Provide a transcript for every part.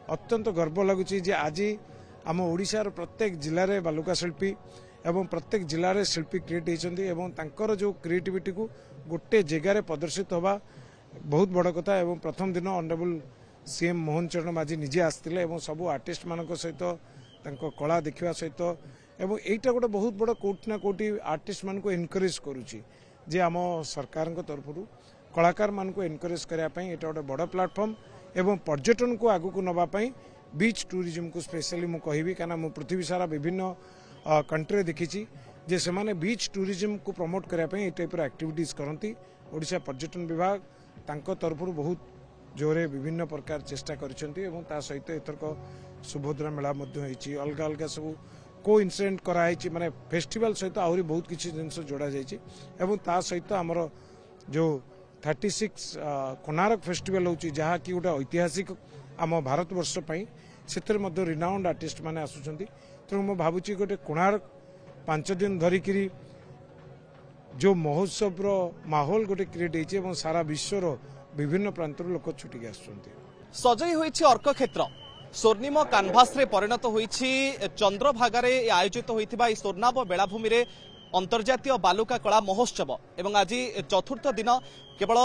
अत्यंत गर्व लगुच आज आम ओडिशार प्रत्येक जिले में बालुका शिल्पी एवं प्रत्येक जिले में शिल्पी क्रिएट होती जो क्रिएटिविटी को गोटे जगार प्रदर्शित होगा बहुत बड़ कथा। एवं प्रथम दिन ऑनरेबल सीएम मोहन चरण माझी निजे आसते सब आर्टिस्ट मान सहित कला देखा सहित एवं यहीटा गोटे बहुत बड़ कोटी ना कोटी आर्टिस्ट मान को एनकरेज करुच्ची जे आम सरकार तरफ कलाकार मान को एनकरेज करने ये गोटे बड़ प्लाटफर्म एवं पर्यटन को आगू को नवापाई बीच टूरिज्म को स्पेशली मुझे कहि कहीं मुझे पृथ्वी सारा विभिन्न कंट्री देखी जे से माने बीच टूरिज्म को प्रमोट करने टाइप एक्टिविटीज करती ओडिशा पर्यटन विभाग तांको तरफ बहुत जोरे विभिन्न प्रकार चेष्टा कर सहित एथरक सुभद्रा मेला अलग अलग सब को इनसीडेंट कराई माने फेस्टिवल सहित आहरी बहुत किसी जिनस जोड़ा जाता सहित आमर जो 36 कोणार्क फेस्टिवल होची जहाँ कि गोटे ऐतिहासिक आम भारत वर्ष से रिनाउंड आर्टिस्ट माने आसुचंती तेणु मैं भावुची गोटे कोणार्क 5 दिन धरिकी जो महोत्सव रो माहौल गोटे क्रिएट होती सारा विश्वर विभिन्न प्रांत लोक छुटिक आसुचंती। सजई होईछि अर्क क्षेत्र स्वर्णिम कानभास रे परिणत होईछि चंद्रभागारे आयोजित होइथिबा ई स्वर्णाभ बेलाभूमि रे अंतर्जातीय बालुका कला महोत्सव एवं आज चतुर्थ दिन केवल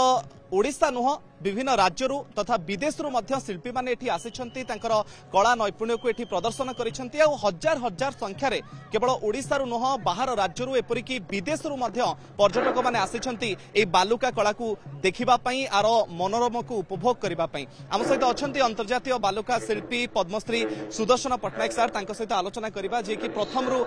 ओडिशा नुह विभिन्न राज्यरू तथा विदेशरू मध्य शिल्पी माने एठी आसिछंती तांकर कला नैपुण्य को एठी प्रदर्शन करिछंती आ हजार हजार संख्यारे केवल ओडिशारू नुह बाहर राज्यरू एपरिकी विदेशरू मध्य पर्यटक माने आसिछंती ए बालुका कला को देखिबा पई आर मनोरम को उपभोग करिबा पई हम सहित अछंती अंतर्जातीय बालुका शिल्पी पद्मश्री सुदर्शन पटनायक सर तांक सहित आलोचना करिबा जे कि प्रथमरू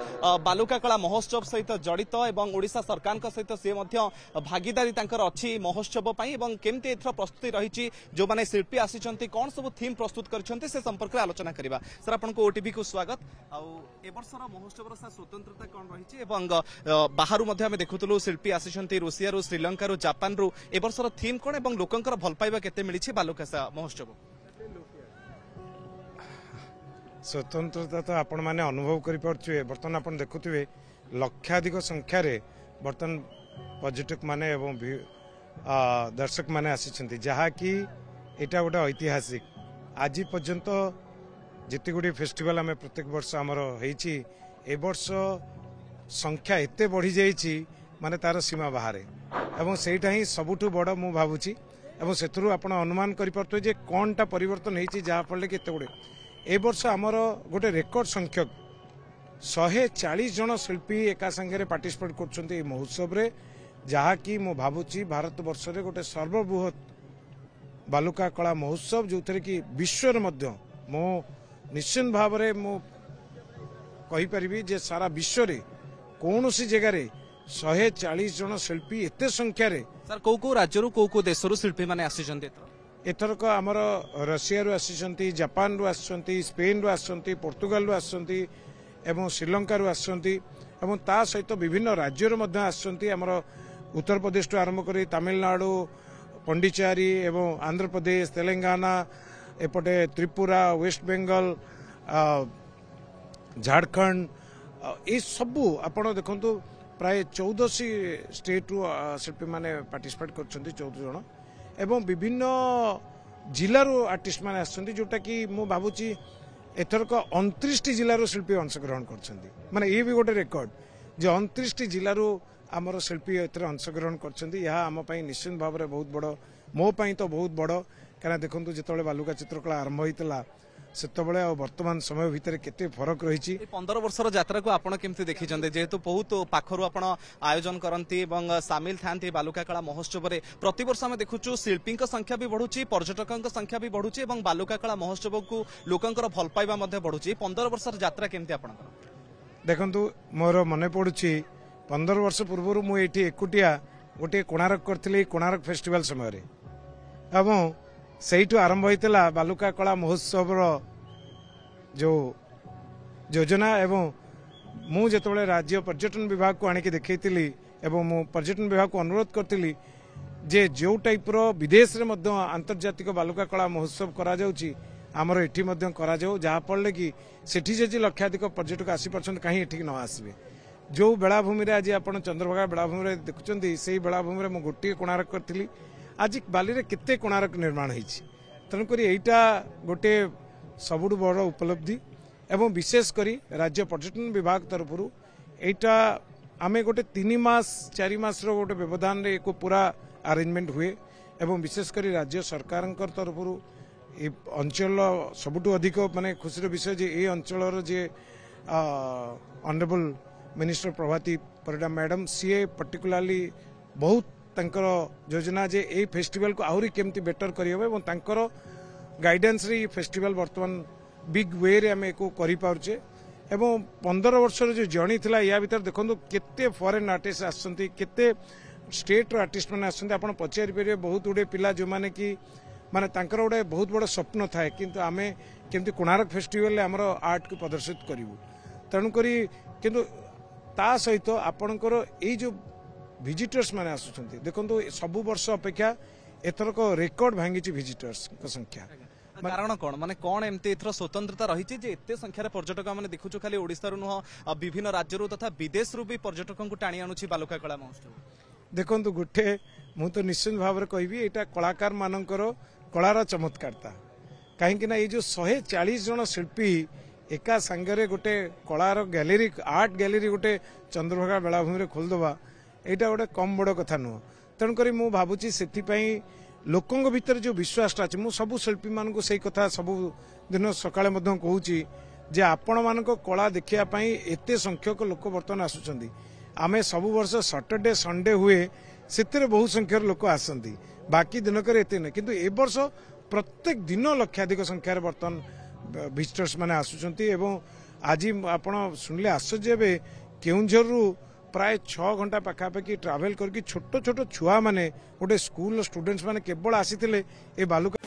बालुका कला महोत्सव सहित जड़ित एवं ओडिशा सरकार सहित से मध्य भागीदारी तांकर अछि महोत्सव पई एवं केमती एथर प्रस्तुति रही जो माने शिल्पी आसिचंती कौन सब थीम प्रस्तुत करछंती से संपर्क में आलोचना करिबा। सर आपनको ओटीवी को स्वागत। आ ए वर्षर महोत्सवर सा स्वतंत्रता कौन रही एवं बाहरु मध्ये हम देखुतलु शिल्पी आसिचंती रूसिया रु श्रीलंका रु जापान रु ए वर्षर थीम कौन एवं लोकंकर भल पाइबा केते मिलिछि बालुका महोत्सव स्वतंत्रता तो आपण माने अनुभव करि परछुए बर्तन आपण देखुथिबे लक्षाधिक संख्या रे बर्तन पर्यटक माने एवं दर्शक माने आसिछंती जहाँ कि एटा गोटे ऐतिहासिक आज पर्यंत जिते गुड़ी फेस्टिवल आम प्रत्येक वर्ष आमर होइछि ए वर्ष संख्या एते बढ़ी जाइछि माने तार सीमा बाहर एवं सेटा ही सबुठु बड़ मु भावुछि एवं सेथुरु आपण अनुमान करि परतु जे कोनटा परिवर्तन होइछि जहाँ फल केते गुड़े ए वर्ष आमर गोटे रेकर्ड संख्यक 140 जन शिल्पी एका संगे पार्टिसिपेट कर महोत्सव रे जहाँ कि मु भावुची भारत वर्ष रे गोटे सर्वबृहत बालुका कला महोत्सव जो थे कि विश्व मध्य मो निश्चित भाव में मु कहि परिबी जे सारा विश्व रे कौन सी जगह 140 जन शिल्पी एते संख्या रे सर को राज्य को देशरू शिल्पी माने आसिचंती एथरक आमर रशिया रु आसिचंती जापान रु आसिचंती स्पेन रु आसिचंती पोर्तुगाल रु आसिचंती एवं श्रीलंका रु आसिचंती एवं ता सहित विभिन्न राज्य रु मध्य आसिचंती आमर उत्तर प्रदेश तो आरंभ करी तमिलनाडु पंडिचेरी एवं आंध्र प्रदेश तेलंगाना एपटे त्रिपुरा वेस्ट बेंगल झारखंड ये सबू आपण देखंतु प्राय 14 स्टेट रु शिल्पी माने पार्टिसिपेट करछंती 14 जन एवं विभिन्न जिल्लारू आर्टिस्ट माने आछंती जोटा कि मु भाबुची एथरक 29 जिल्लारू शिल्पी अंशग्रहण करछंती माने ये भी गोटे रेकर्ड जे 29 जिल्लारू आमर शिल्पी एथरे अंशग्रहण करछंती यह आम पई निश्चित भाव में बहुत बड़ मो पई तो बहुत बड़ कारण देखंतु जेतबेले बालुका चित्रकला आरंभ होइतला सेतबेले आ वर्तमान समय भितर केते फरक रहिछि 15 वर्षर यात्रा को आपण केमति देखि जंदे जेहेतु बहुत पाखरु आपण आयोजन करंती एवं शामिल थांती बालुका कला महोत्सव रे प्रति वर्ष हम देखुछु शिल्पी संख्या भी बढ़ुछि पर्यटक संख्या भी बढ़ुछि एवं बालुका कला महोत्सव को लोकंकर भल पाइबा मध्ये बढ़ुछि 15 वर्षर यात्रा केमति आपण देखंतु मोर मने पडुछि 15 वर्ष पूर्व मु एठी एकुटिया गोटे कोणार्क करथिले कोणार्क फेस्टिवल समय रे एवं सेठू आरंभ होइतला बालुका कला महोत्सव जो योजना एवं मु जेतबेले राज्य पर्यटन विभाग को आनिक देखैतिली एवं मु पर्यटन विभाग को अनुरोध करथिली जे जो टाइप रो विदेश रे मध्य अंतर्जातिक बालुका कला महोत्सव करा जाउची आमर एठी मध्य करा जाउ जहा पड़ले कि सेठी जे लक्षाधिक पर्यटक आसी परछन काहे एठी न आसबे जो बेलाभूमि आज आप चंद्रभागा बेलाभूमि देखुं से बेलाभूमि में गोटे कोणार्क करी आज बाली रे केते कोणार्क निर्माण होती तेणुक यहीटा गोटे सबुठ बड़ उपलब्धि एवं विशेषकर राज्य पर्यटन विभाग तरफ एटा आमे गोटे 3 मास 4 मास गोटे व्यवधान रे एक पूरा अरेंजमेंट हुए एवं विशेषकर राज्य सरकार तरफ अंचल सबुठ अधिक माने खुशी विषय जे ए अंचल जे ऑनरेबल मिनिस्टर प्रभाती परिडा मैडम सीए पर्टिकुलरली बहुत तांकर योजना जे ए फेस्टिवल को आहुरी केमती बेटर करियो एवं तांकर गाइडेंस रे फेस्टिवल वर्तमान बिग वे रे आमे को करि पाउचे एवं 15 वर्षर जो जर्नी थिला या भीतर देखंतु केते फॉरेन आर्टिस्ट आसंती केते स्टेट रो आर्टिस्ट माने आसंती आपण पचारि परिबे बहुत गुडे पिला जो माने कि माने तांकर गोटे बहुत बड़ स्वप्न थाए किंतु आमे केमती कोणार्क फेस्टिवल हमर आर्ट को प्रदर्शित करिवु तणु करी किंतु ता सहित आपणकर ए जो विजिटर्स माने आसुछंती देखंतु सब वर्ष अपेक्षा एथरक रेकॉर्ड भांगी विजिटर्स संख्या कारण कौन माने कौन एमती एथर स्वतंत्रता रही जे एते संख्यार पर्यटक मैंने देखुछु खाली ओडिसा रु नुह विभिन्न राज्य रु तथा विदेश रु भी पर्यटकों को टाणी आनुछि बालुका कला महोत्सव देखंतु गुटे मु तो निश्चित भाव रे कहबी एटा कलाकार मानकर कलार चमत्कारता कहीं ना ये जो 140 जन शिल्पी एका संगरे गोटे कलार गैलेरी आर्ट गैलेरी गोटे चंद्रभागा बेलाभूमि रे खोलदबा एटा गोटे कम बड़ कथा नुह तेणुक मु भावुची से लोकों भीतर जो विश्वास अच्छे मु सबू शिल्पी मान से कथा सबू दिन सकाळे मध्य कहूची जे आपण मानक कला देखिया एते संख्यक लोक बर्तमान आसुचंदी आमे सबु वर्ष सैटरडे संडे हुए से बहु संख्यार लोक आसंती बाकी दिनकर एते न किंतु ए वर्ष प्रत्येक दिन लक्षाधिक संख्यार बर्तमान विजिटर्स माने आसुचंती एवं आज आपण सुनले आश्चर्य हेबे केउंझर रु प्राय 6 घंटा पाखापाखि ट्रावेल करके छोट छोट छुआ माने गोटे स्कूल स्टूडेंट्स माने केवल आसीथिले ए बालुका